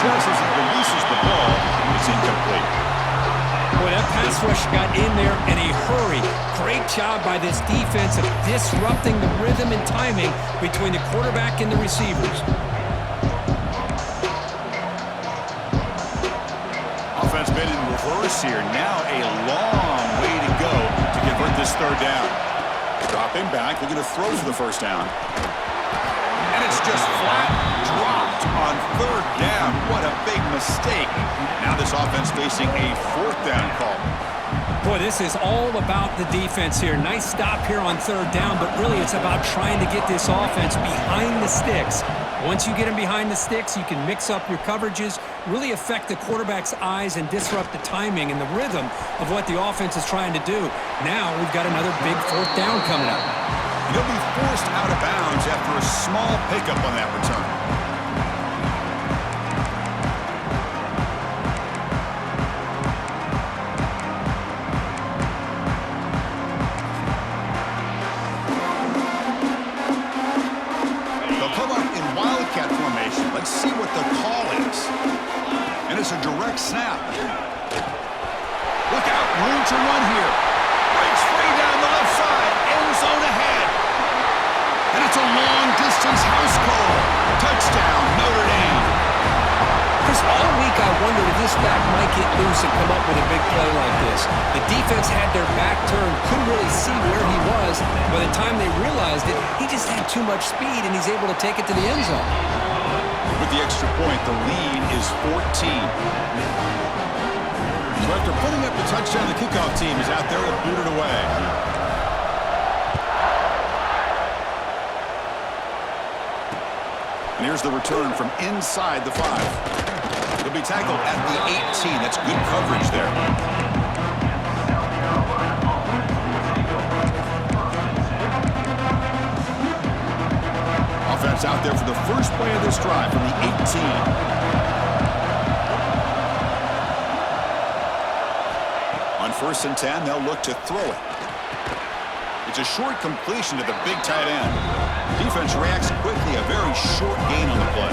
just as he releases the ball, it's incomplete. Boy, that pass rush got in there in a hurry. Great job by this defense of disrupting the rhythm and timing between the quarterback and the receivers. Offense been in reverse here. Now a long way to go to convert this third down. Dropping back, looking to throw for the first down. And it's just flat dropped on third down. What a big mistake. Now this offense facing a fourth down call. Boy, this is all about the defense here. Nice stop here on third down, but really it's about trying to get this offense behind the sticks. Once you get them behind the sticks, you can mix up your coverages, really affect the quarterback's eyes and disrupt the timing and the rhythm of what the offense is trying to do. Now we've got another big fourth down coming up. He'll be forced out of bounds after a small pickup on that return. They'll come up in Wildcat formation. Let's see what the call is. And it's a direct snap. Look out, room to run here. Breaks free down the left side. End zone ahead. And it's a long-distance house call. Touchdown, Notre Dame. Chris, all week I wondered if this back might get loose and come up with a big play like this. The defense had their back turned, couldn't really see where he was. By the time they realized it, he just had too much speed, and he's able to take it to the end zone. With the extra point, the lead is 14. So after putting up the touchdown, the kickoff team is out there to boot it away. And here's the return from inside the 5. He'll be tackled at the 18. That's good coverage there. Offense out there for the first play of this drive from the 18. On 1st and 10, they'll look to throw it. It's a short completion to the big tight end. Defense reacts quickly, a very short gain on the play.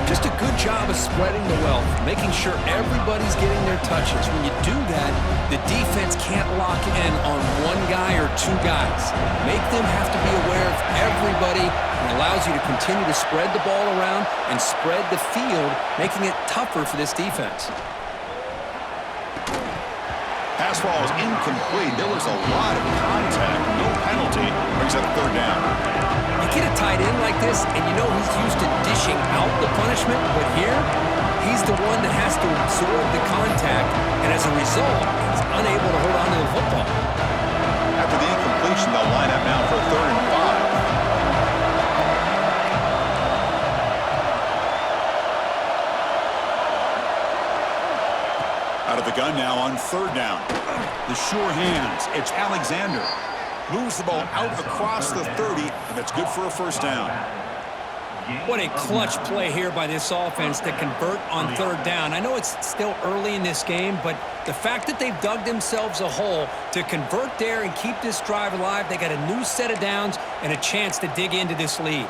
Just a good job of spreading the wealth, making sure everybody's getting their touches. When you do that, the defense can't lock in on one guy or two guys. Make them have to be aware of everybody, and allows you to continue to spread the ball around and spread the field, making it tougher for this defense. Pass ball is incomplete. There was a lot of contact. No penalty. Brings up third down. You get a tight end like this, and you know he's used to dishing out the punishment, but here, he's the one that has to absorb the contact, and as a result, he's unable to hold on to the football. After the incompletion, they'll line up now for 3rd and 5. Out of the gun now on 3rd down. The sure hands. It's Alexander. Moves the ball out across the 30, and that's good for a first down. What a clutch play here by this offense to convert on 3rd down. I know it's still early in this game, but the fact that they've dug themselves a hole to convert there and keep this drive alive, they got a new set of downs and a chance to dig into this lead.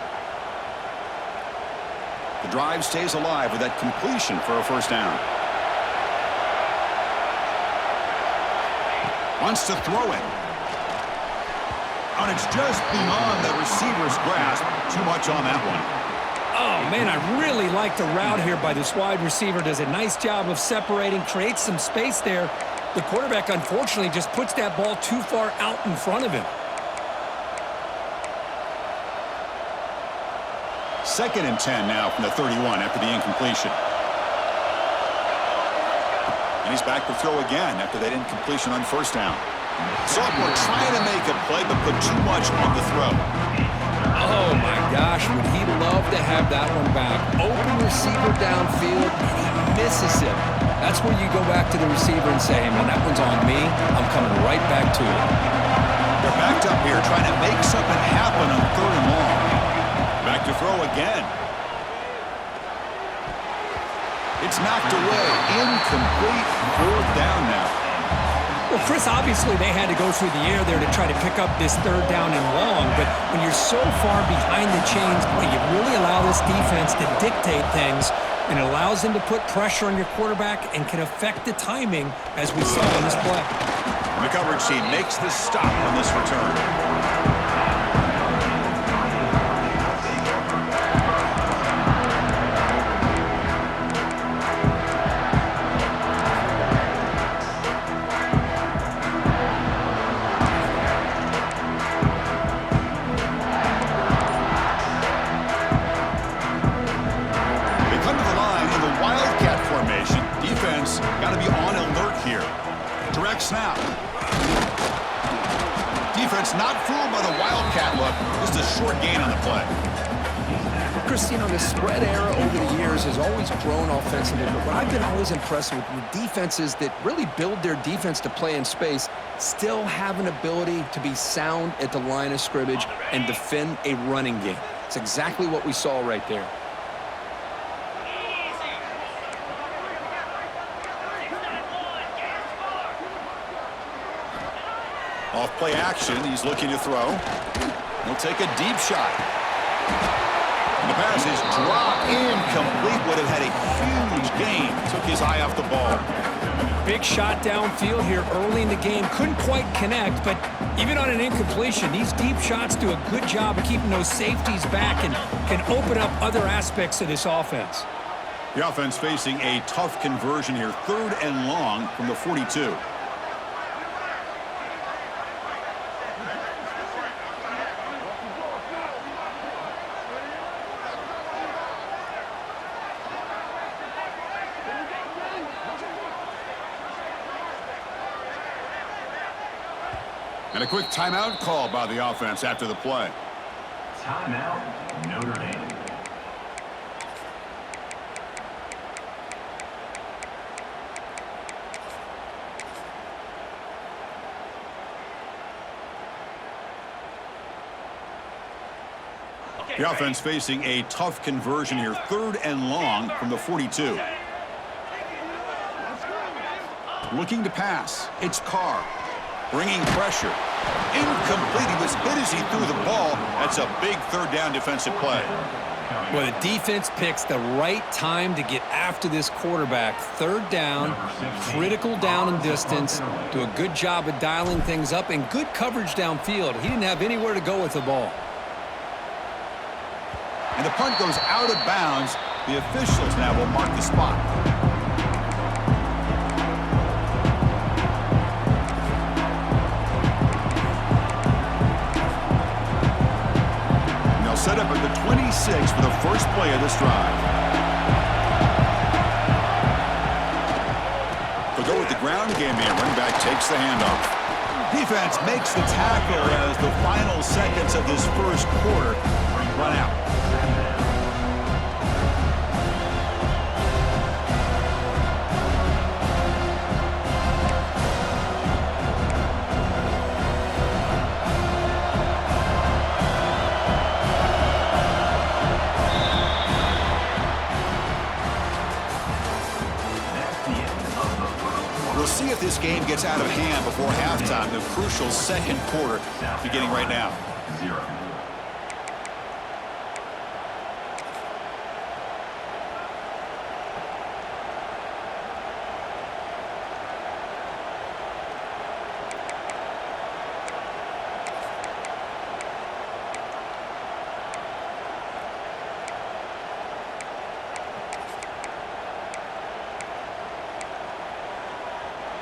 The drive stays alive with that completion for a first down. Wants to throw it. And it's just beyond the receiver's grasp. Too much on that one. Oh, man, I really like the route here by this wide receiver. Does a nice job of separating, creates some space there. The quarterback, unfortunately, just puts that ball too far out in front of him. 2nd and 10 now from the 31 after the incompletion. And he's back to throw again after that incompletion on 1st down. Sophomore trying to make a play, but put too much on the throw. Oh, my gosh, would he love to have that one back. Open receiver downfield, and he misses it. That's where you go back to the receiver and say, hey, man, that one's on me. I'm coming right back to you. They're backed up here trying to make something happen on 3rd and long. Back to throw again. It's knocked away. Incomplete. 4th down now. Well, Chris, obviously they had to go through the air there to try to pick up this 3rd down and long, but when you're so far behind the chains, boy, you really allow this defense to dictate things. and it allows them to put pressure on your quarterback and can affect the timing, as we saw in this play. And the coverage team makes the stop on this return. Snap. Defense not fooled by the Wildcat look. Just a short gain on the play. Christine, the spread era over the years has always grown offensively, but what I've been always impressed with defenses that really build their defense to play in space still have an ability to be sound at the line of scrimmage and defend a running game. It's exactly what we saw right there. Off play action, he's looking to throw. He'll take a deep shot. And the pass is dropped incomplete. Would have had a huge gain. Took his eye off the ball. Big shot downfield here early in the game. Couldn't quite connect, but even on an incompletion, these deep shots do a good job of keeping those safeties back and can open up other aspects of this offense. The offense facing a tough conversion here. 3rd and long from the 42. And a quick timeout called by the offense after the play. Timeout, Notre Dame. The offense facing a tough conversion here. 3rd and long from the 42. Looking to pass. It's Carr. Bringing pressure. Incomplete. He was hit as he threw the ball. That's a big 3rd down defensive play. Well, the defense picks the right time to get after this quarterback. 3rd down, critical down and distance. Do a good job of dialing things up and good coverage downfield. He didn't have anywhere to go with the ball. And the punt goes out of bounds. The officials now will mark the spot. Set up at the 26 for the first play of this drive. They'll go with the ground game here. Running back takes the handoff. Defense makes the tackle as the final seconds of this first quarter run out. See if this game gets out of hand before halftime. The crucial 2nd quarter beginning right now. 0.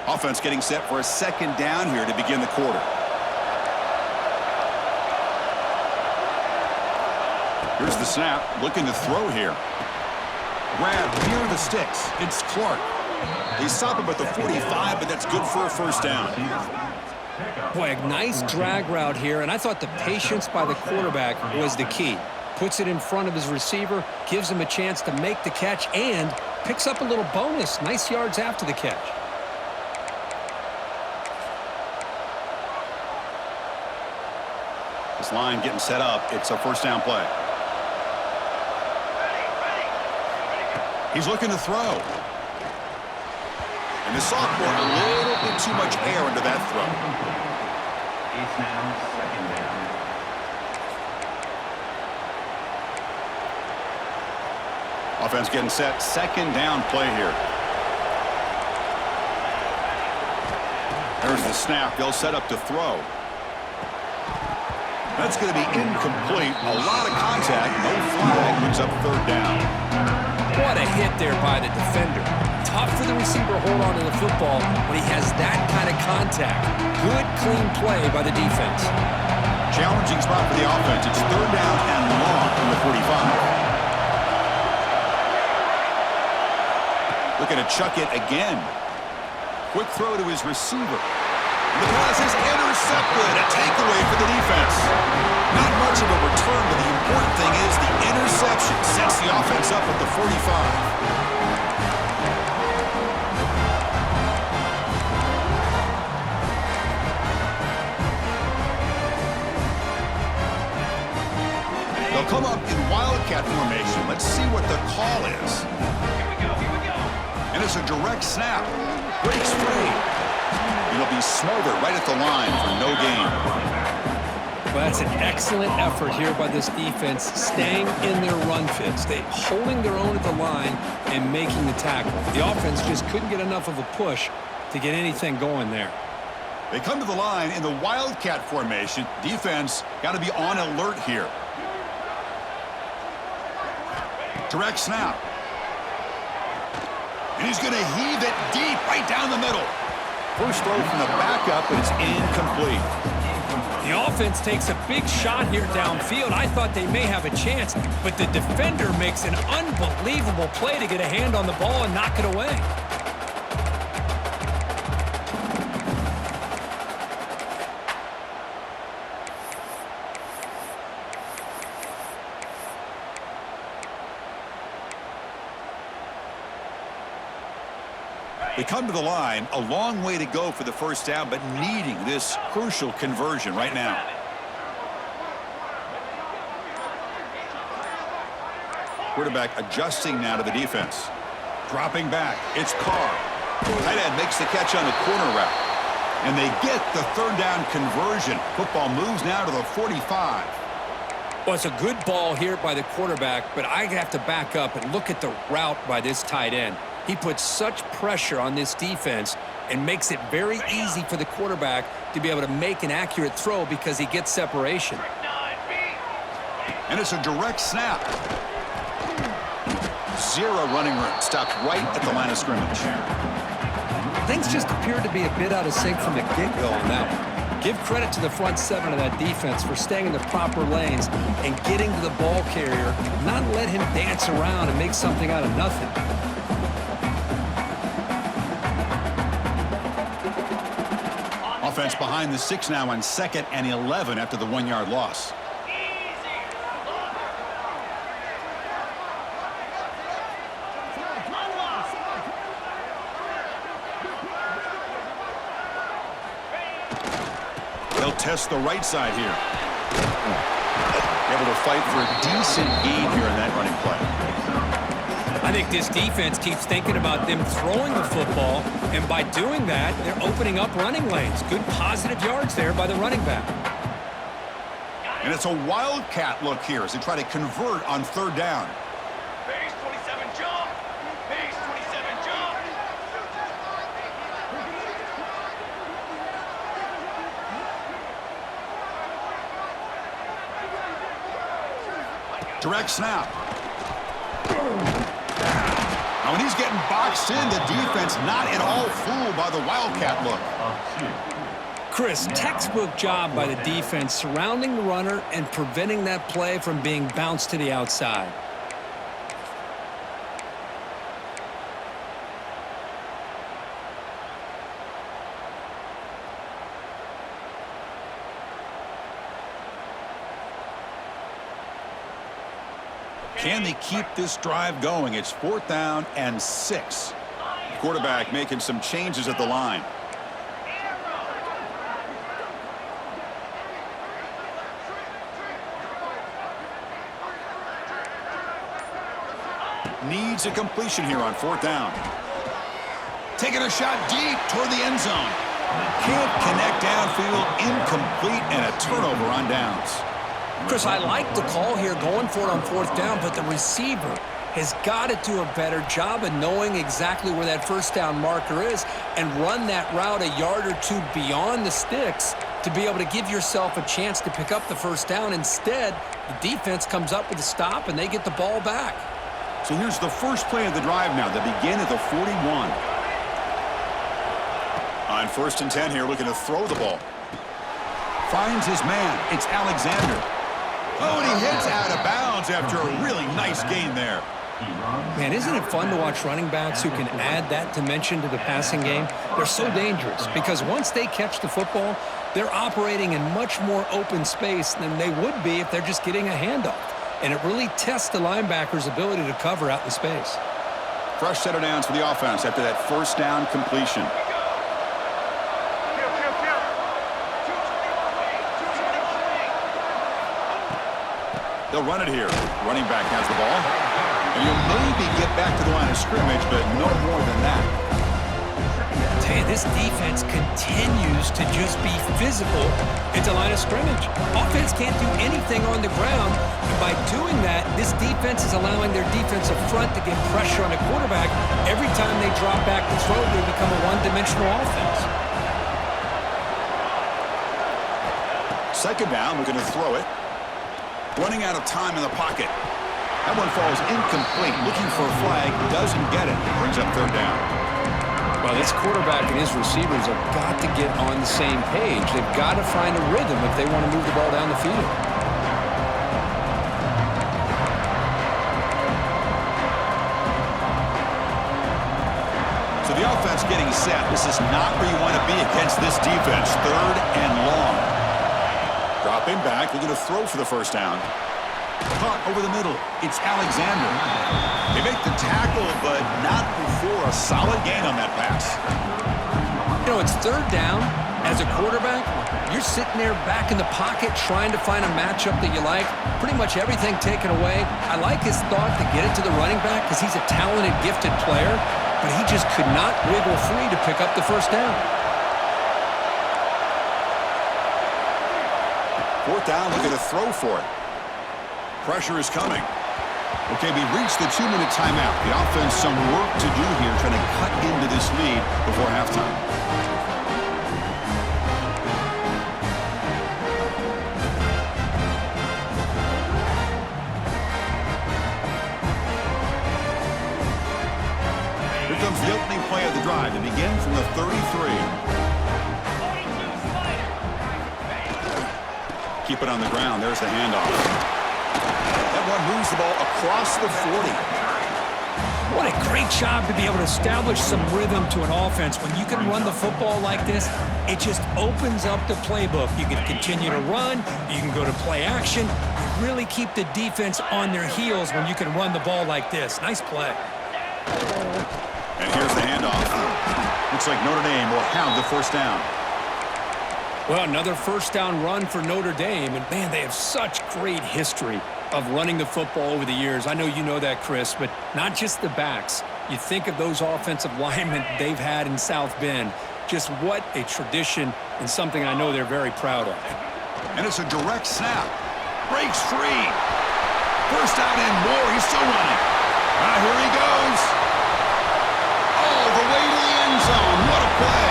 Offense getting set for a 2nd down here to begin the quarter. Here's the snap, looking to throw here. Grab near the sticks. It's Clark. They stop him at the 45, but that's good for a 1st down. Boy, a nice drag route here, and I thought the patience by the quarterback was the key. Puts it in front of his receiver, gives him a chance to make the catch, and picks up a little bonus. Nice yards after the catch. This line getting set up. It's a 1st down play. He's looking to throw. And the sophomore, a little bit too much air under that throw. It's now 2nd down. 2 Offense getting set. Second down play here. There's the snap. They'll set up to throw. That's going to be incomplete. A lot of contact. No flag. Brings up third down. What a hit there by the defender. Tough for the receiver to hold on to the football when he has that kind of contact. Good, clean play by the defense. Challenging spot for the offense. It's third down and long from the 45. Looking to chuck it again. Quick throw to his receiver. The pass is intercepted. A takeaway for the defense. Not much of a return, but the important thing is the interception sets the offense up at the 45. They'll come up in Wildcat formation. Let's see what the call is. Here we go. And it's a direct snap. Breaks free. It'll be smothered right at the line for no gain. Well, that's an excellent effort here by this defense, staying in their run fits. They holding their own at the line and making the tackle. The offense just couldn't get enough of a push to get anything going there. They come to the line in the Wildcat formation. Defense got to be on alert here. Direct snap. And he's going to heave it deep right down the middle. First throw from the backup, but it's incomplete. The offense takes a big shot here downfield. I thought they may have a chance, but the defender makes an unbelievable play to get a hand on the ball and knock it away. They come to the line, a long way to go for the first down, but needing this crucial conversion right now. Quarterback adjusting now to the defense. Dropping back, it's Carr. Tight end makes the catch on the corner route. And they get the third down conversion. Football moves now to the 45. Well, it's a good ball here by the quarterback, but I have to back up and look at the route by this tight end. He puts such pressure on this defense and makes it very easy for the quarterback to be able to make an accurate throw because he gets separation. And it's a direct snap. Zero running room. Stopped right at the line of scrimmage. Things just appeared to be a bit out of sync from the get-go on that one. Give credit to the front seven of that defense for staying in the proper lanes and getting to the ball carrier, not let him dance around and make something out of nothing. Offense behind the 6 now on 2nd and 11 after the 1-yard loss. They'll test the right side here. Able to fight for a decent gain here in that running play. I think this defense keeps thinking about them throwing the football, and by doing that, they're opening up running lanes. Good positive yards there by the running back. And it's a wildcat look here as they try to convert on third down. Base 27 jump. Base 27 jump. Direct snap. Now when he's getting boxed in, the defense not at all fooled by the wildcat look. Chris, textbook job by the defense surrounding the runner and preventing that play from being bounced to the outside. Can they keep this drive going? It's 4th down and 6. Quarterback making some changes at the line. Needs a completion here on 4th down. Taking a shot deep toward the end zone. Can't connect downfield, incomplete, and a turnover on downs. Chris, I like the call here going for it on 4th down, but the receiver has got to do a better job of knowing exactly where that first down marker is and run that route a yard or two beyond the sticks to be able to give yourself a chance to pick up the first down. Instead, the defense comes up with a stop, and they get the ball back. So here's the first play of the drive now. They begin at the 41. On 1st and 10 here, looking to throw the ball. Finds his man. It's Alexander. Oh, and he hits out of bounds after a really nice gain there. Man, isn't it fun to watch running backs who can add that dimension to the passing game? They're so dangerous because once they catch the football, they're operating in much more open space than they would be if they're just getting a handoff. And it really tests the linebacker's ability to cover out in space. Fresh set of downs for the offense after that first down completion. They'll run it here. Running back has the ball. And you'll maybe get back to the line of scrimmage, but no more than that. I tell you, this defense continues to just be physical at the line of scrimmage. Offense can't do anything on the ground. And by doing that, this defense is allowing their defensive front to get pressure on the quarterback. Every time they drop back to throw, they become a one-dimensional offense. Second down, we're going to throw it. Running out of time in the pocket. That one falls incomplete. Looking for a flag. Doesn't get it. Brings up third down. Well, this quarterback and his receivers have got to get on the same page. They've got to find a rhythm if they want to move the ball down the field. So the offense getting set. This is not where you want to be against this defense. Third and long. Dropping back, looking to throw for the first down. Caught over the middle. It's Alexander. They make the tackle, but not before a solid gain on that pass. You know, it's third down. As a quarterback, you're sitting there back in the pocket trying to find a matchup that you like. Pretty much everything taken away. I like his thought to get it to the running back because he's a talented, gifted player, but he just could not wiggle free to pick up the first down. Fourth down, looking to throw for it. Pressure is coming. Okay, we reached the 2-minute timeout. The offense some work to do here, trying to cut into this lead before halftime. Here comes the opening play of the drive. They begin from the 33. Keep it on the ground. There's the handoff. That one moves the ball across the 40. What a great job to be able to establish some rhythm to an offense. When you can run the football like this, it just opens up the playbook. You can continue to run. You can go to play action. You really keep the defense on their heels when you can run the ball like this. Nice play. And here's the handoff. Looks like Notre Dame will have the first down. Well, another first down run for Notre Dame. And, man, they have such great history of running the football over the years. I know you know that, Chris, but not just the backs. You think of those offensive linemen they've had in South Bend. Just what a tradition and something I know they're very proud of. And it's a direct snap. Breaks free. First down and more. He's still running. Here he goes. All the way to the end zone. What a play.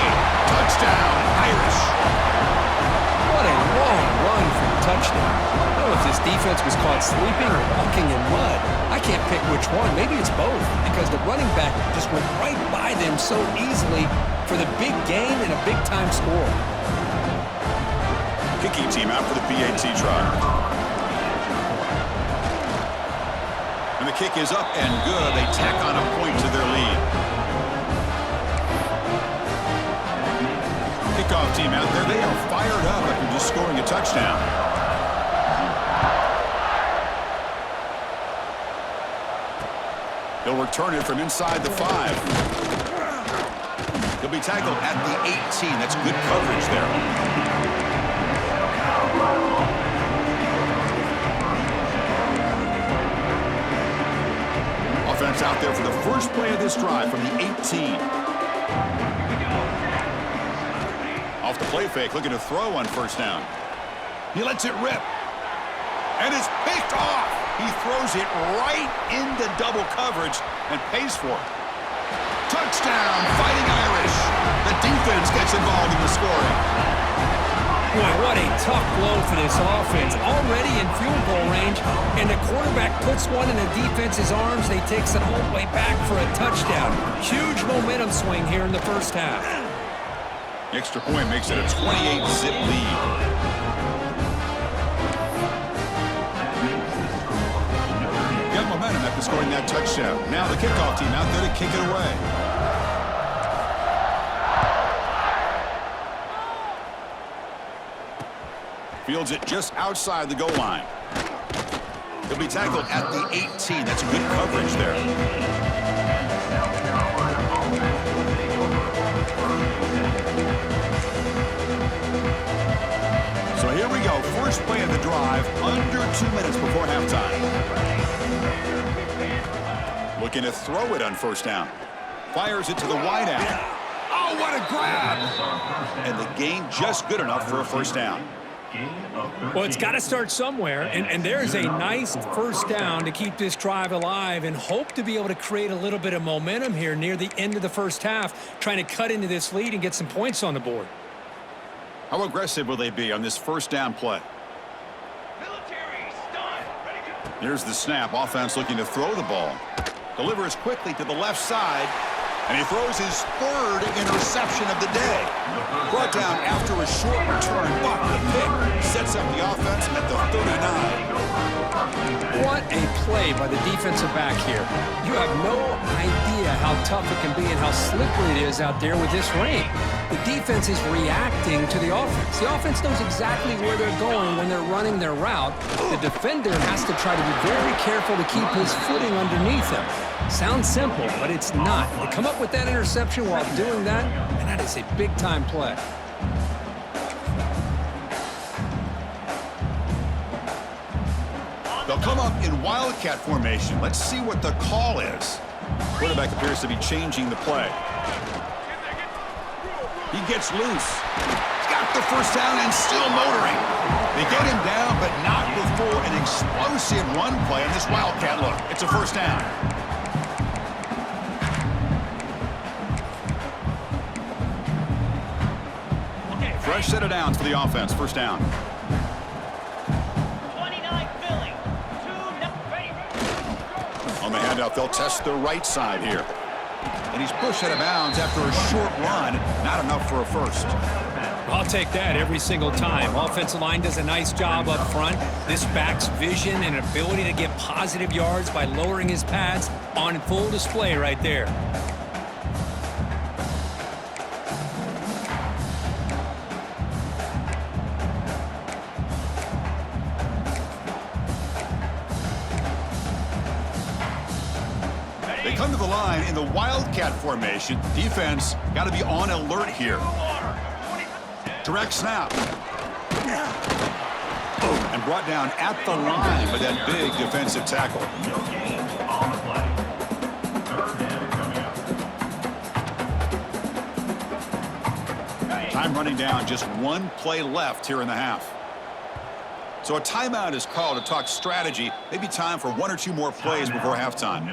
Touchdown, Irish. What a long run for the touchdown. I don't know if this defense was caught sleeping or walking in mud. I can't pick which one. Maybe it's both because the running back just went right by them so easily for the big gain and a big-time score. Kicking team out for the PAT try. And the kick is up and good. They tack on a point to their lead. Kickoff team out there. They are fired up after just scoring a touchdown. They'll return it from inside the 5. He'll be tackled at the 18. That's good coverage there. Offense out there for the first play of this drive from the 18. Off the play fake, looking to throw on first down. He lets it rip. And it's picked off. He throws it right into double coverage and pays for it. Touchdown, Fighting Irish. The defense gets involved in the scoring. Boy, what a tough blow for this offense. Already in field goal range, and the quarterback puts one in the defense's arms. They takes it all the way back for a touchdown. Huge momentum swing here in the first half. The extra point makes it a 28-zip lead. Got momentum after scoring that touchdown. Now the kickoff team out there to kick it away. Fields it just outside the goal line. He'll be tackled at the 18. That's good coverage there. So here we go. First play of the drive, under 2 minutes before halftime. Looking to throw it on first down. Fires it to the wide out. Oh, what a grab! And the gain just good enough for a first down. Well, it's got to start somewhere, and there's a nice first down to keep this drive alive and hope to be able to create a little bit of momentum here near the end of the first half, trying to cut into this lead and get some points on the board. How aggressive will they be on this first down play? Military, stun, ready to go. Here's the snap. Offense looking to throw the ball. Delivers quickly to the left side. And he throws his third interception of the day. Brought down after a short return, but the pick sets up the offense at the 39. What a play by the defensive back here. You have no idea how tough it can be and how slippery it is out there with this rain. The defense is reacting to the offense. The offense knows exactly where they're going when they're running their route. The defender has to try to be very careful to keep his footing underneath him. Sounds simple, but it's not. They come up with that interception while doing that, and that is a big-time play. They'll come up in wildcat formation. Let's see what the call is. Quarterback appears to be changing the play. He gets loose. He's got the first down and still motoring. They get him down, but not before an explosive run play on this wildcat look. It's a first down. Fresh set of downs for the offense. First down. 29 Philly. 2 ready. On the handout, they'll test the right side here. And he's pushed out of bounds after a short run. Not enough for a first. I'll take that every single time. Offensive line does a nice job up front. This back's vision and ability to get positive yards by lowering his pads on full display right there. They come to the line in the wildcat formation. Defense got to be on alert here. Direct snap. And brought down at the line by that big defensive tackle. Time running down, just one play left here in the half. So a timeout is called to talk strategy. Maybe time for one or two more plays before halftime.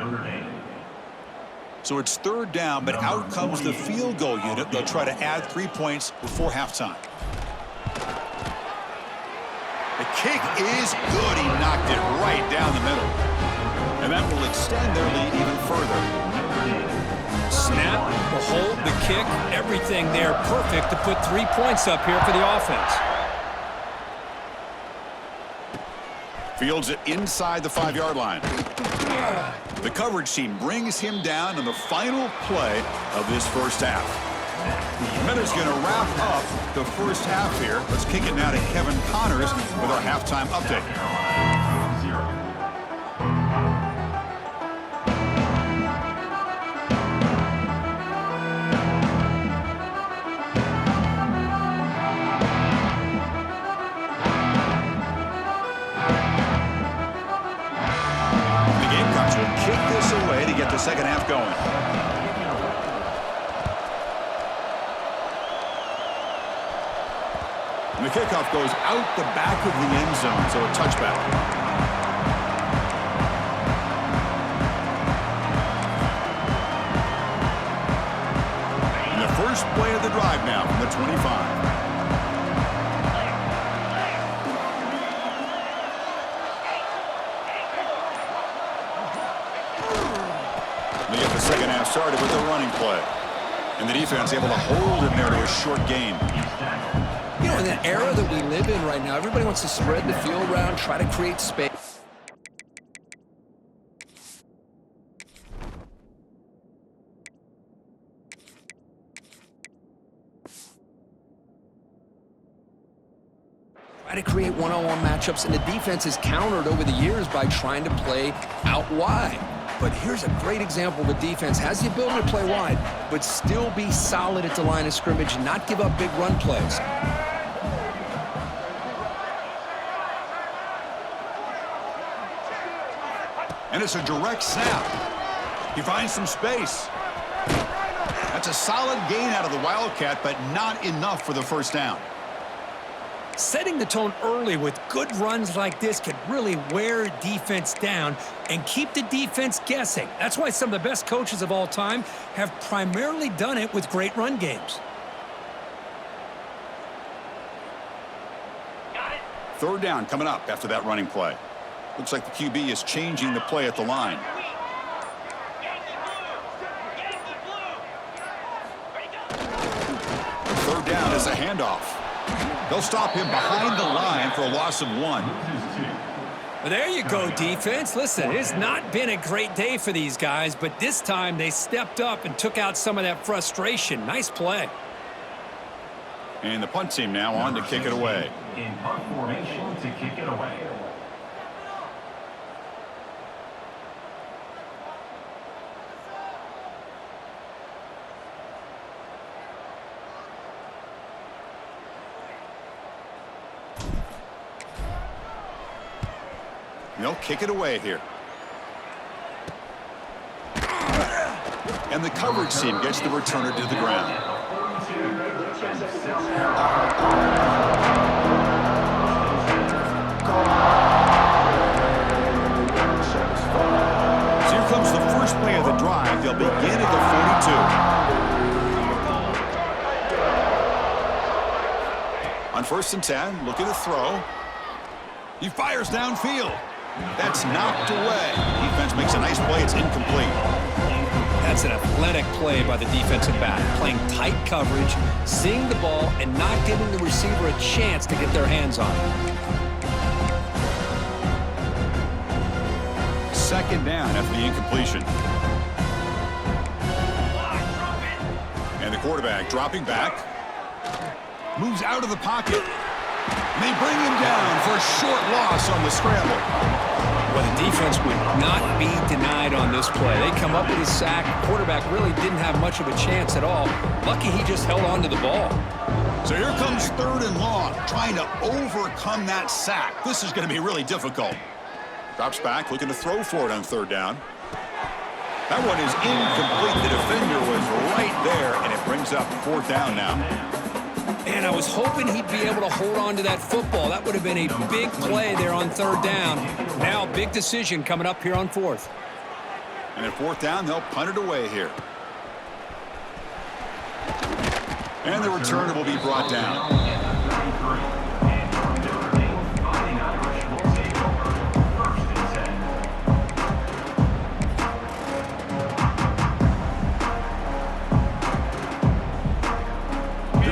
So it's third down, but out comes the field goal unit. They'll try to add 3 points before halftime. The kick is good. He knocked it right down the middle. And that will extend their lead even further. Snap, the hold, the kick, everything there perfect to put 3 points up here for the offense. Fields it inside the 5-yard line. The coverage team brings him down in the final play of this first half. Miller's going to wrap up the first half here. Let's kick it now to Kevin Connors with our halftime update. Kick this away to get the second half going. And the kickoff goes out the back of the end zone, so a touchback. first play of the drive now from the 25. We get the second half started with the running play. And the defense able to hold him there to a short gain. You know, in the era that we live in right now, everybody wants to spread the field around, try to create space. Try to create one-on-one matchups, and the defense is countered over the years by trying to play out wide. But here's a great example. The defense has the ability to play wide, but still be solid at the line of scrimmage and not give up big run plays. And it's a direct snap. He finds some space. That's a solid gain out of the Wildcat, but not enough for the first down. Setting the tone early with good runs like this can really wear defense down and keep the defense guessing. That's why some of the best coaches of all time have primarily done it with great run games. Third down coming up after that running play. Looks like the QB is changing the play at the line. Third down is a handoff. They'll stop him behind the line for a loss of 1. Well, there you go, defense. Listen, it's not been a great day for these guys, but this time they stepped up and took out some of that frustration. Nice play. And the punt team now on to kick it away. In punt formation to kick it away. They'll kick it away here. And the coverage team gets the returner to the ground. So here comes the first play of the drive. They'll begin at the 42. On 1st and 10, looking to throw. He fires downfield. That's knocked away. Defense makes a nice play. It's incomplete. That's an athletic play by the defensive back, playing tight coverage, seeing the ball, and not giving the receiver a chance to get their hands on it. Second down after the incompletion. And the quarterback dropping back. Moves out of the pocket. And they bring him down for a short loss on the scramble. Well, the defense would not be denied on this play. They come up with a sack. The quarterback really didn't have much of a chance at all. Lucky he just held on to the ball. So here comes 3rd and long, trying to overcome that sack. This is going to be really difficult. Drops back, looking to throw for it on 3rd down. That one is incomplete. The defender was right there, and it brings up 4th down now. And I was hoping he'd be able to hold on to that football. That would have been a big play there on 3rd down. Now, big decision coming up here on 4th. And at 4th down, they'll punt it away here. And the returner will be brought down.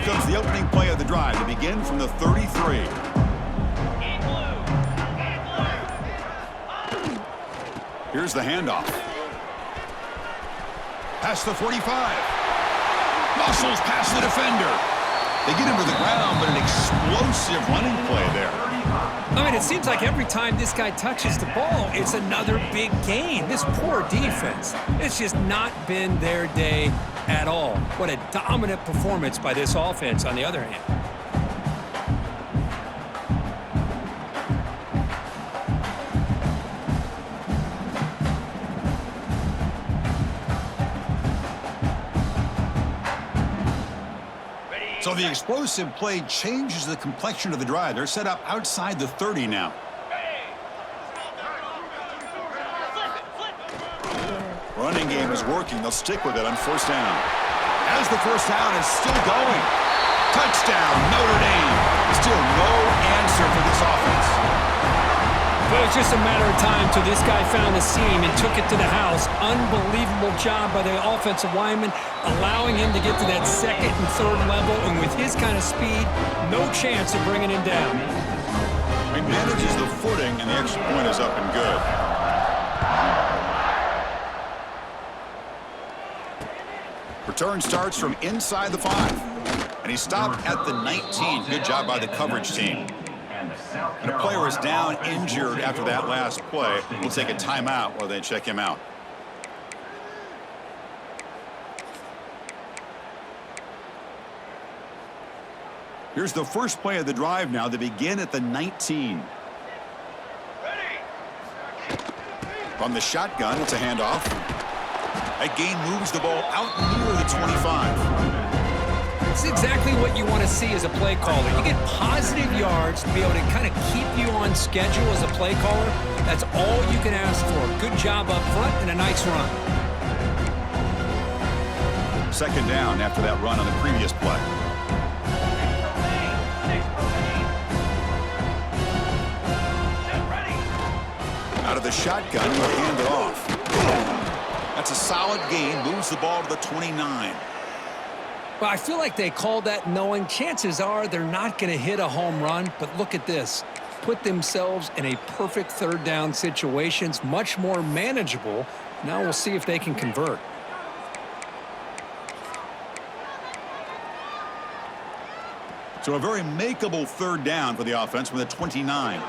Comes the opening play of the drive to begin from the 33. Here's the handoff. Past the 45. Muscles past the defender. They get him to the ground, but an explosive running play there. I mean, it seems like every time this guy touches the ball, it's another big gain. This poor defense, it's just not been their day at all. What a dominant performance by this offense, on the other hand. So the explosive play changes the complexion of the drive. They're set up outside the 30 now. Running game is working. They'll stick with it on 1st down. As the first down is still going. Touchdown, Notre Dame. Still no answer for this offense. Well, it's just a matter of time till this guy found the seam and took it to the house. Unbelievable job by the offensive lineman, allowing him to get to that second and third level. And with his kind of speed, no chance of bringing him down. He manages the footing, and the extra point is up and good. Return starts from inside the 5. And he stopped at the 19. Good job by the coverage team. And a player is down injured after that last play. We'll take a timeout while they check him out. Here's the first play of the drive now. They begin at the 19. From the shotgun, it's a handoff. That gain moves the ball out near the 25. It's exactly what you want to see as a play caller. You get positive yards to be able to kind of keep you on schedule as a play caller. That's all you can ask for. Good job up front and a nice run. Second down after that run on the previous play. Out of the shotgun, he'll hand it off. That's a solid gain. Moves the ball to the 29. Well, I feel like they called that knowing chances are they're not going to hit a home run. But look at this. Put themselves in a perfect third down situation. It's much more manageable. Now we'll see if they can convert. So a very makeable third down for the offense from the 29.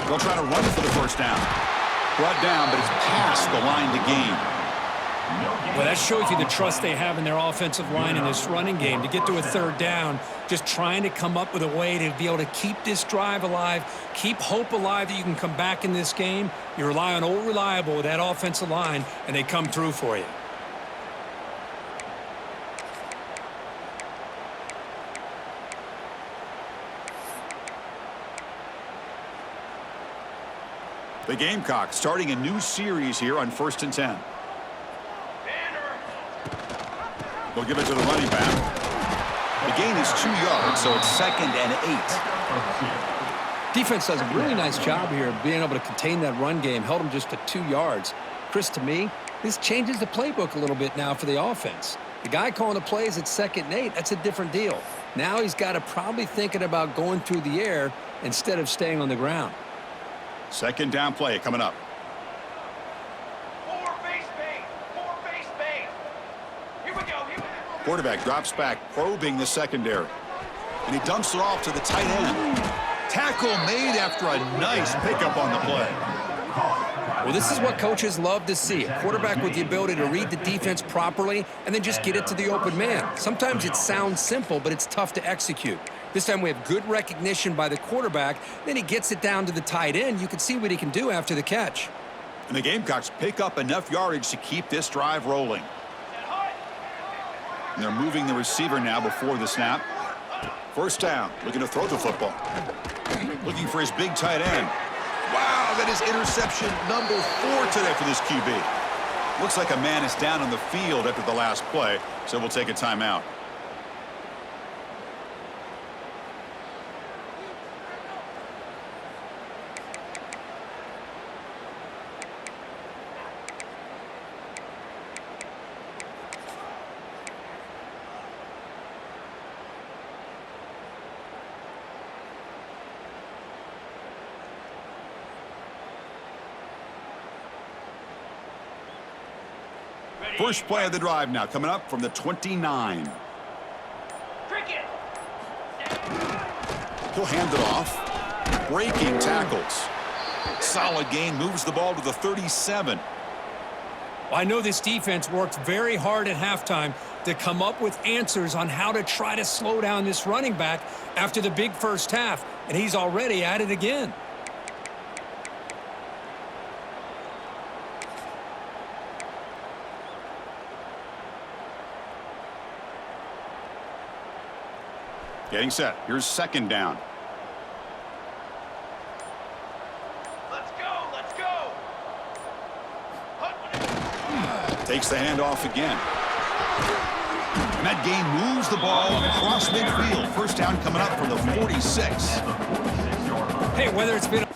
They'll try to run for the first down. Brought down, but it's past the line to gain. Well, that shows you the trust they have in their offensive line in this running game. To get to a third down, just trying to come up with a way to be able to keep this drive alive, keep hope alive that you can come back in this game. You rely on Old Reliable with that offensive line, and they come through for you. The Gamecocks starting a new series here on 1st and 10. They'll give it to the running back. The gain is 2 yards, so it's 2nd and 8. Defense does a really nice job here of being able to contain that run game. Held them just to 2 yards. Chris, to me, this changes the playbook a little bit now for the offense. The guy calling the plays at 2nd and 8, that's a different deal. Now he's got to probably thinking about going through the air instead of staying on the ground. Second down play coming up. Quarterback drops back, probing the secondary. And he dumps it off to the tight end. Tackle made after a nice pickup on the play. Well, this is what coaches love to see. A quarterback with the ability to read the defense properly and then just get it to the open man. Sometimes it sounds simple, but it's tough to execute. This time we have good recognition by the quarterback. Then he gets it down to the tight end. You can see what he can do after the catch. And the Gamecocks pick up enough yardage to keep this drive rolling. And they're moving the receiver now before the snap. First down, looking to throw the football. Looking for his big tight end. Wow, that is interception number 4 today for this QB. Looks like a man is down on the field after the last play, so we'll take a timeout. First play of the drive now coming up from the 29. He'll hand it off. Breaking tackles. Solid gain, moves the ball to the 37. Well, I know this defense worked very hard at halftime to come up with answers on how to try to slow down this running back after the big first half, and he's already at it again. Getting set. Here's second down. Let's go, let's go. Hunt. Takes the handoff again. And that game moves the ball across midfield. First down coming up from the 46. Hey, whether it's been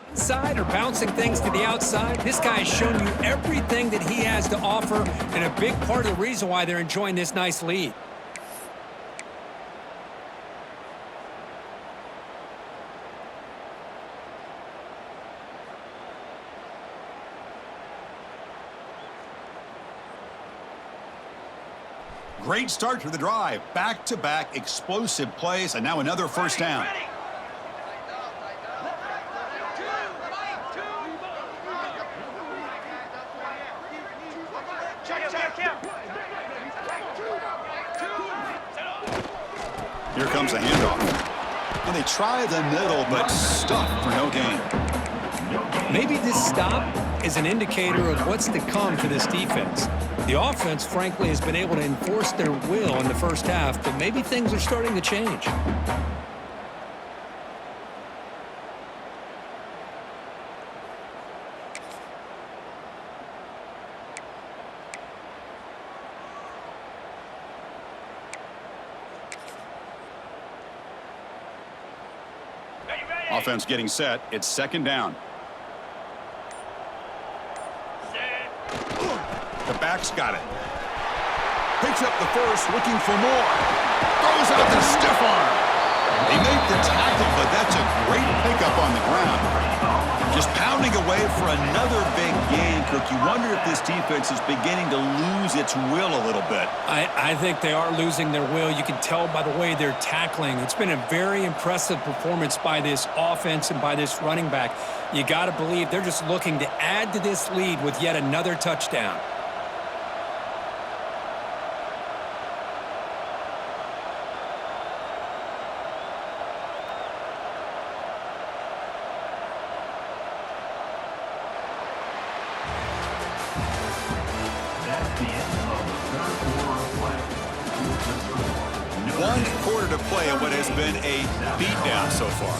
inside or bouncing things to the outside, this guy has shown you everything that he has to offer, and a big part of the reason why they're enjoying this nice lead. Great start to the drive. Back-to-back explosive plays, and now another first down. Ready. Here comes a handoff. And they try the middle, but stuffed for no gain. Maybe this stop is an indicator of what's to come for this defense. The offense, frankly, has been able to enforce their will in the first half, but maybe things are starting to change. Offense getting set. It's second down. The back's got it. Picks up the first, looking for more. Throws out the stiff arm. They make the tackle, but that's a great pickup on the ground. Just pounding away for another big gain, Kirk. You wonder if this defense is beginning to lose its will a little bit. I think they are losing their will. You can tell by the way they're tackling. It's been a very impressive performance by this offense and by this running back. You got to believe they're just looking to add to this lead with yet another touchdown. One quarter to play in what has been a beatdown so far.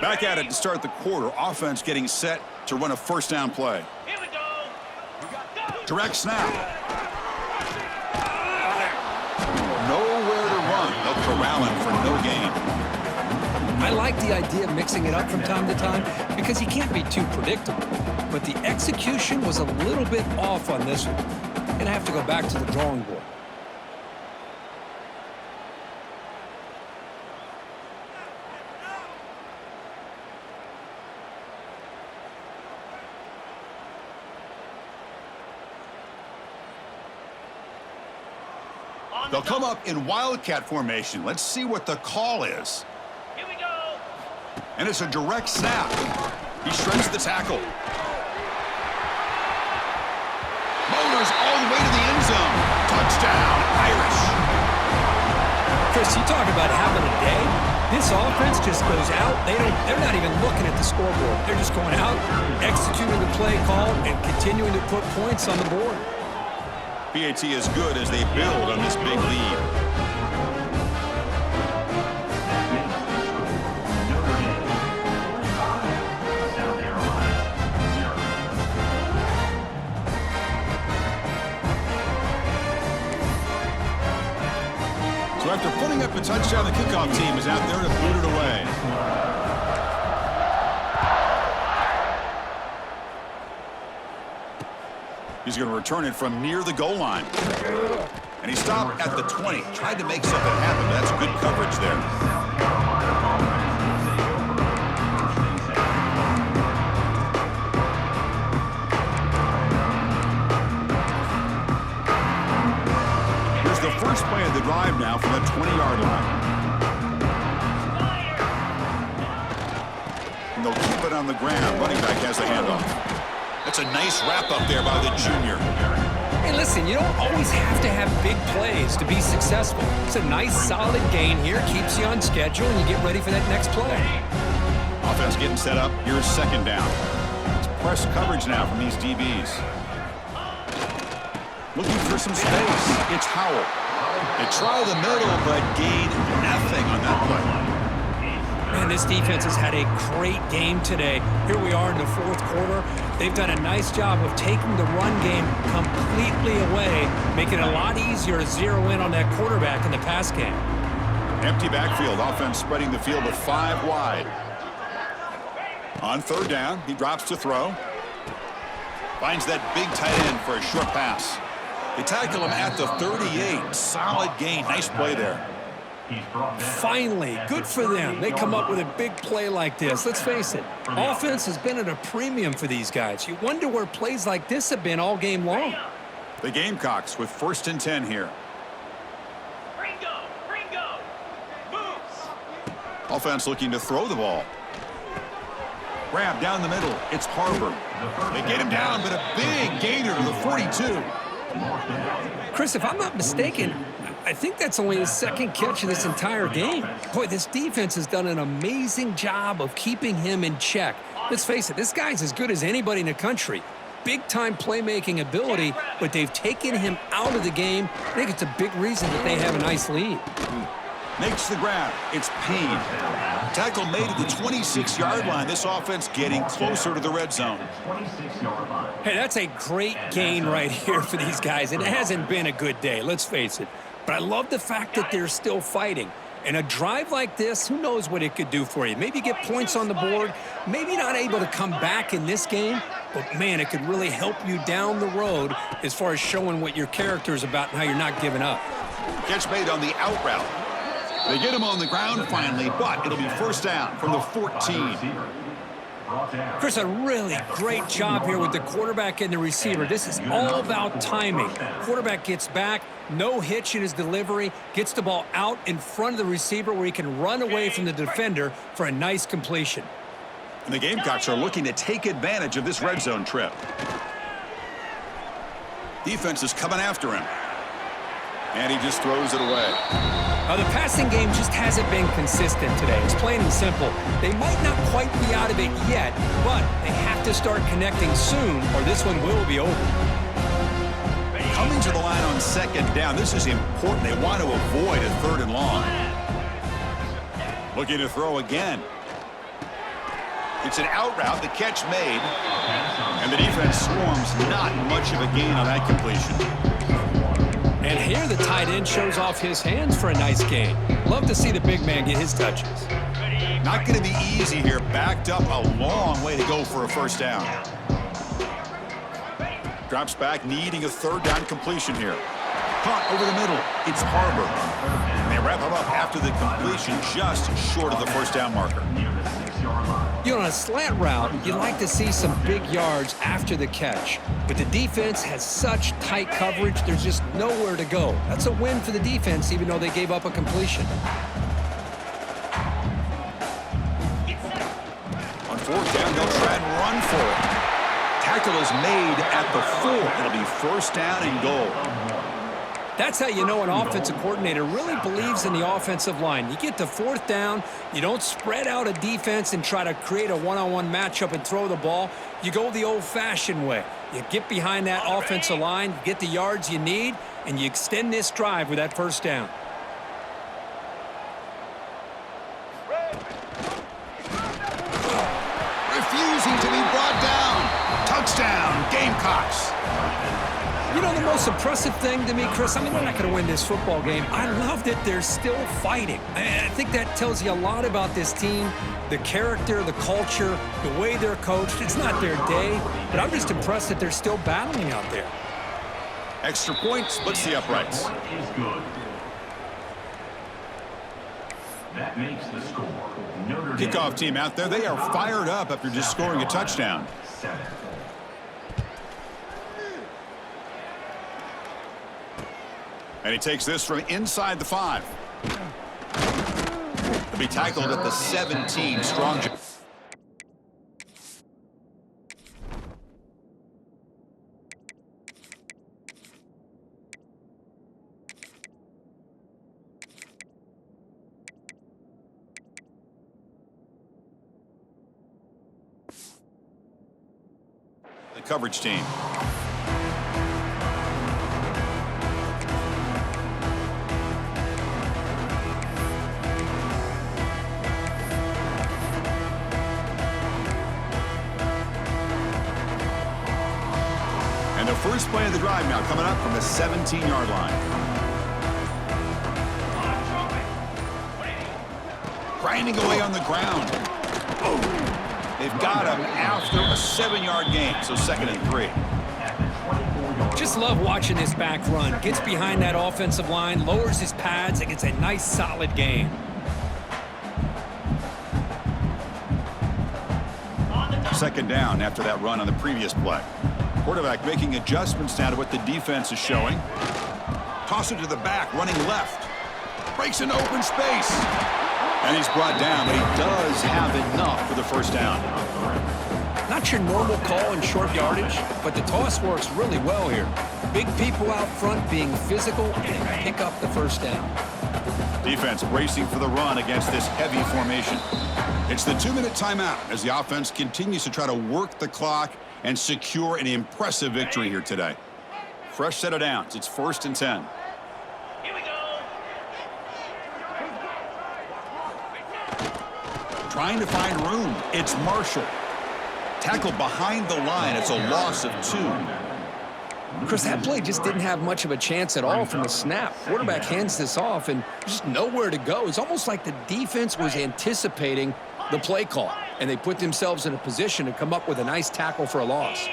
Back at it to start the quarter. Offense getting set to run a first down play. Here we go. Direct snap. Nowhere to run. They'll corral him for no gain. I like the idea of mixing it up from time to time because you can't be too predictable. But the execution was a little bit off on this one. Gonna have to go back to the drawing board. They'll come up in Wildcat formation. Let's see what the call is. Here we go. And it's a direct snap. He shreds the tackle. Motors all the way to the end zone. Touchdown, Irish. Chris, you talk about having a day. This offense just goes out. They're not even looking at the scoreboard. They're just going out, executing the play call, and continuing to put points on the board. PAT is good as they build on this big lead. So after putting up a touchdown, the kickoff team is out there to boot it away. He's going to return it from near the goal line. And he stopped at the 20. Tried to make something happen, but that's good coverage there. Here's the now from the 20-yard line. And they'll keep it on the ground. Running back has the handoff. That's a nice wrap-up there by the junior. Hey, listen, you don't always have to have big plays to be successful. It's a nice, solid gain here. Keeps you on schedule, and you get ready for that next play. Offense getting set up. Here's second down. It's press coverage now from these DBs. Looking for some space. It's Howell. They try the middle, but gain nothing on that play. Man, this defense has had a great game today. Here we are in the fourth quarter. They've done a nice job of taking the run game completely away, making it a lot easier to zero in on that quarterback in the pass game. Empty backfield. Offense spreading the field with 5 wide. On third down, he drops to throw. Finds that big tight end for a short pass. They tackle him at the 38. Solid gain. Nice play there. Finally, good for them. They come up with a big play like this. Let's face it, offense has been at a premium for these guys. You wonder where plays like this have been all game long. The Gamecocks with 1st and 10 here. Ringo, moves. Offense looking to throw the ball. Grab down the middle. It's Harbor. They get him down, but a big gainer to the 42. Chris, if I'm not mistaken, I think that's only his second catch of this entire game. Boy, this defense has done an amazing job of keeping him in check. Let's face it, this guy's as good as anybody in the country. Big-time playmaking ability, but they've taken him out of the game. I think it's a big reason that they have a nice lead. Makes the grab. It's Payne. Tackle made at the 26-yard line. This offense getting closer to the red zone. Hey, that's a great gain right here for these guys. It hasn't been a good day, let's face it. But I love the fact that they're still fighting. And a drive like this, who knows what it could do for you. Maybe get points on the board, maybe not able to come back in this game, but man, it could really help you down the road as far as showing what your character is about and how you're not giving up. Catch made on the out route. They get him on the ground finally, but it'll be first down from the 14. Chris, a really great job here with the quarterback and the receiver. This is all about timing. Quarterback gets back, no hitch in his delivery, gets the ball out in front of the receiver where he can run away from the defender for a nice completion. And the Gamecocks are looking to take advantage of this red zone trip. Defense is coming after him. And he just throws it away. The passing game just hasn't been consistent today. It's plain and simple. They might not quite be out of it yet, but they have to start connecting soon or this one will be over. Coming to the line on second down. This is important. They want to avoid a 3rd and long. Looking to throw again. It's an out route. The catch made. And the defense swarms. Not much of a gain on that completion. And here the tight end shows off his hands for a nice gain. Love to see the big man get his touches. Not going to be easy here. Backed up a long way to go for a first down. Drops back, needing a 3rd down completion here. Caught over the middle. It's Harbor. And they wrap him up after the completion, just short of the first down marker. You know, on a slant route, you'd like to see some big yards after the catch. But the defense has such tight coverage, there's just nowhere to go. That's a win for the defense, even though they gave up a completion. On 4th down, they'll try and run for it. Tackle is made at the 4. It'll be first down and goal. That's how you know an offensive coordinator really believes in the offensive line. You get to 4th down, you don't spread out a defense and try to create a one-on-one matchup and throw the ball. You go the old-fashioned way. You get behind that offensive line, you get the yards you need, and you extend this drive with that first down. Refusing to be brought down. Touchdown, Gamecocks. You know, the most impressive thing to me, Chris, I mean, they're not going to win this football game. I love that they're still fighting. I think that tells you a lot about this team, the character, the culture, the way they're coached. It's not their day, but I'm just impressed that they're still battling out there. Extra point splits the uprights. That makes the score. Kickoff team out there, they are fired up after just scoring a touchdown. 7. And he takes this from inside the 5. He'll be tackled at the 17. Strong. The coverage team. And the first play of the drive now coming up from the 17-yard line. Grinding away on the ground. They've got him after a 7-yard gain, so 2nd and 3. Just love watching this back run. Gets behind that offensive line, lowers his pads, and gets a nice, solid gain. Second down after that run on the previous play. Quarterback making adjustments now to what the defense is showing. Toss it to the back, running left. Breaks into open space. And he's brought down, but he does have enough for the first down. Not your normal call in short yardage, but the toss works really well here. Big people out front being physical and pick up the first down. Defense bracing for the run against this heavy formation. It's the 2-minute timeout as the offense continues to try to work the clock and secure an impressive victory here today. Fresh set of downs. It's 1st and 10. Here we go. Trying to find room. It's Marshall. Tackled behind the line. It's a loss of 2. Chris, that play just didn't have much of a chance at all from the snap. Quarterback hands this off and just nowhere to go. It's almost like the defense was anticipating the play call, and they put themselves in a position to come up with a nice tackle for a loss.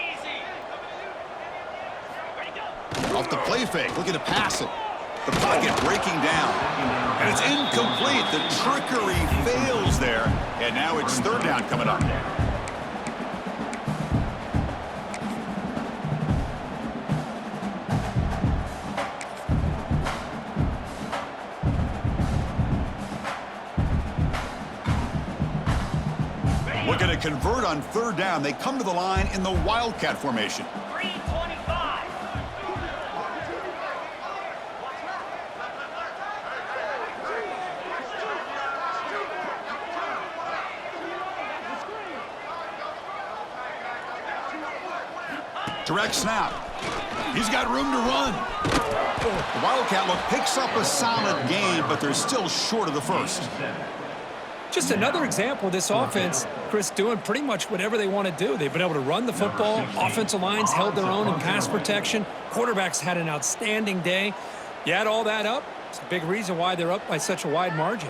Off the play fake, looking to pass it. The pocket breaking down. And it's incomplete. The trickery fails there. And now it's 3rd down coming up. Looking to convert on 3rd down. They come to the line in the Wildcat formation. 325. Direct snap. He's got room to run. The Wildcat look picks up a solid gain, but they're still short of the first. Just another example of this offense, Chris, doing pretty much whatever they want to do. They've been able to run the football. Offensive lines held their own in pass protection. Quarterbacks had an outstanding day. You add all that up, it's a big reason why they're up by such a wide margin.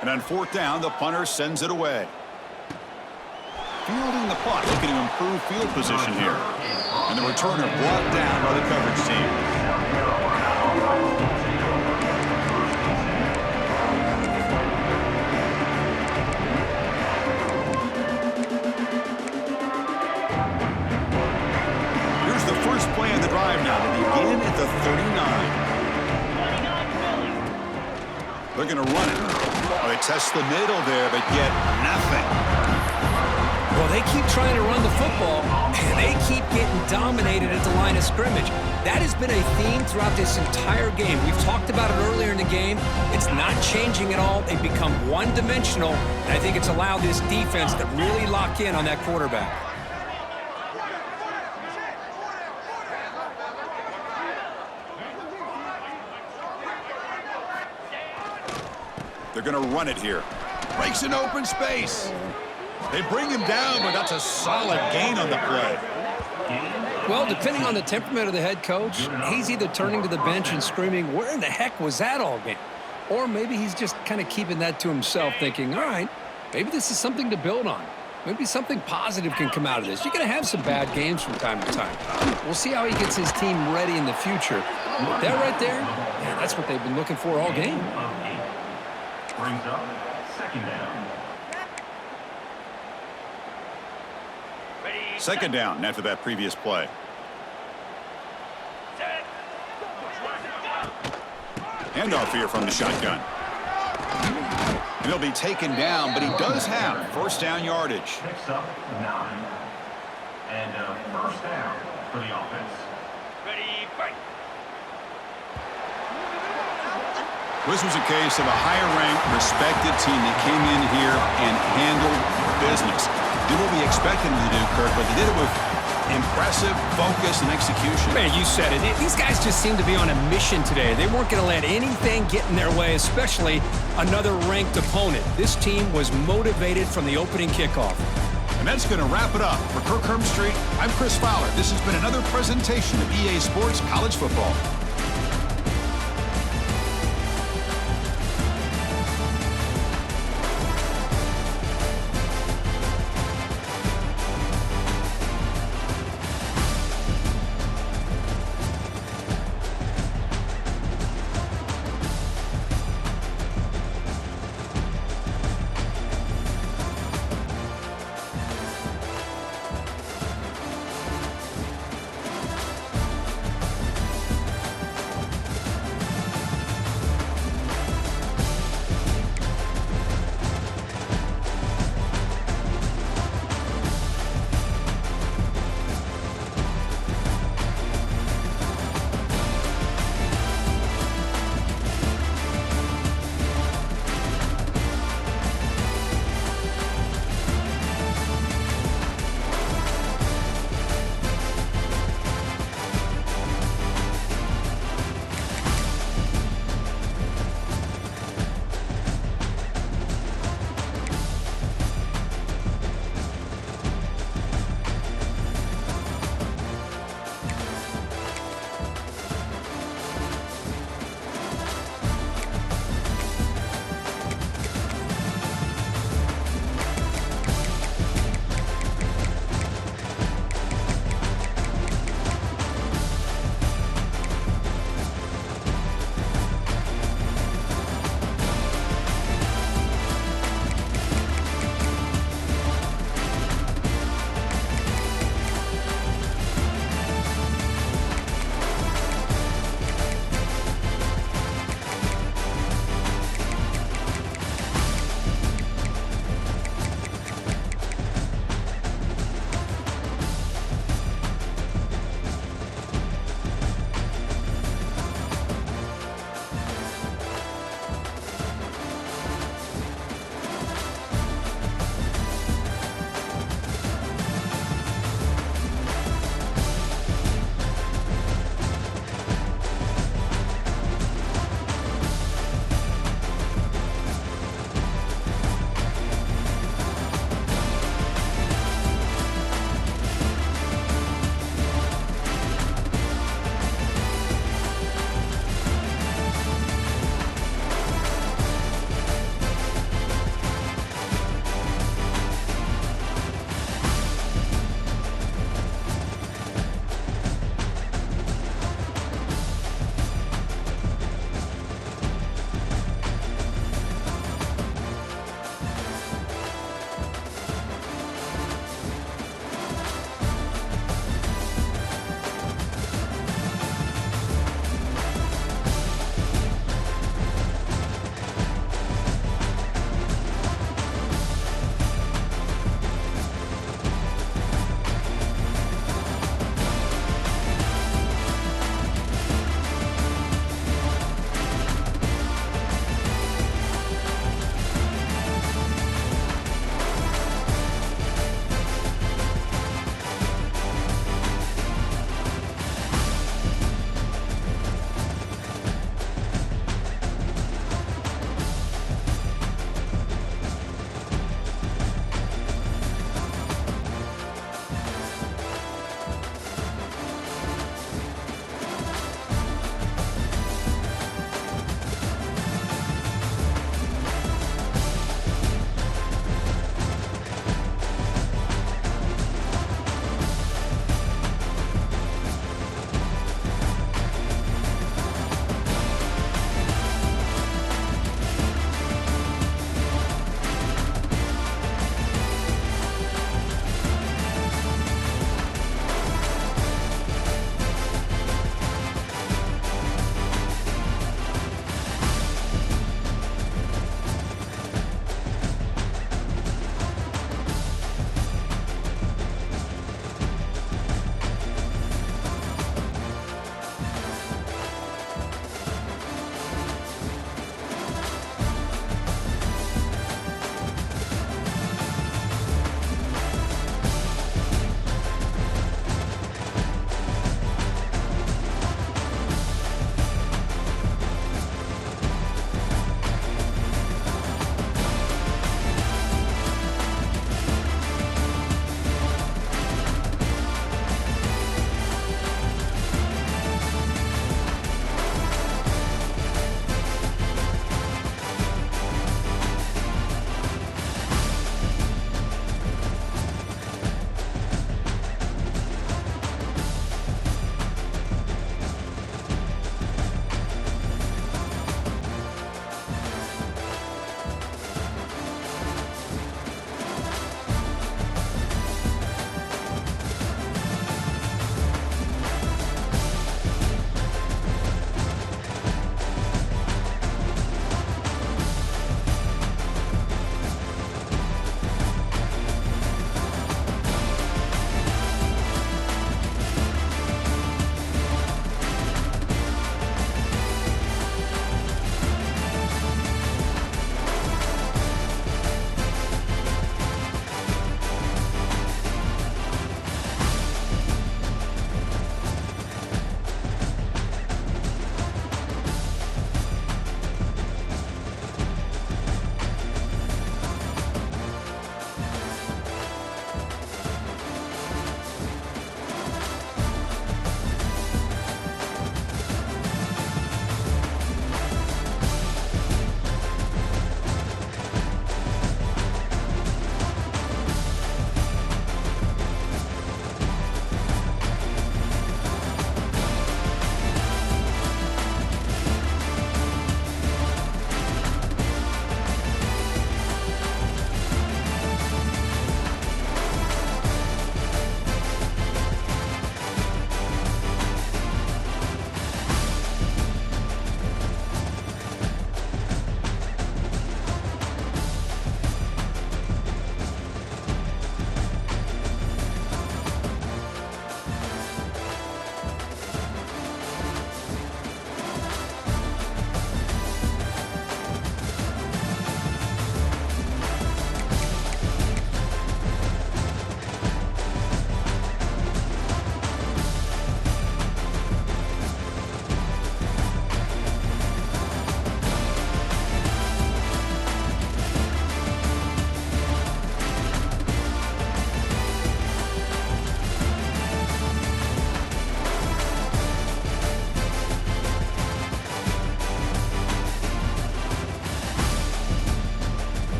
And on 4th down, the punter sends it away. Fielding the punt, looking to improve field position here. And the returner brought down by the coverage team. Here's the first play of the drive now to begin at the 39. They're going to run it. Oh, they test the middle there, but get nothing. Well, they keep trying to run the football, and they keep getting dominated at the line of scrimmage. That has been a theme throughout this entire game. We've talked about it earlier in the game. It's not changing at all. They've become one-dimensional, and I think it's allowed this defense to really lock in on that quarterback. They're going to run it here. Breaks an open space. They bring him down, but that's a solid gain on the play. Well, depending on the temperament of the head coach, he's either turning to the bench and screaming, where in the heck was that all game? Or maybe he's just kind of keeping that to himself, thinking, all right, maybe this is something to build on. Maybe something positive can come out of this. You're going to have some bad games from time to time. We'll see how he gets his team ready in the future. That right there, yeah, that's what they've been looking for all game. Brings up second down. Ready, Second down after that previous play. set. Handoff here from the shotgun. And he'll be taken down, but he does have first down yardage. Picks up 9. And first down for the offense. Ready, fight. This was a case of a higher-ranked, respected team that came in here and handled business. Did what we expected them to do, Kirk, but they did it with impressive focus and execution. Man, you said it. These guys just seem to be on a mission today. They weren't going to let anything get in their way, especially another ranked opponent. This team was motivated from the opening kickoff. And that's going to wrap it up. For Kirk Herbstreit, I'm Chris Fowler. This has been another presentation of EA Sports College Football.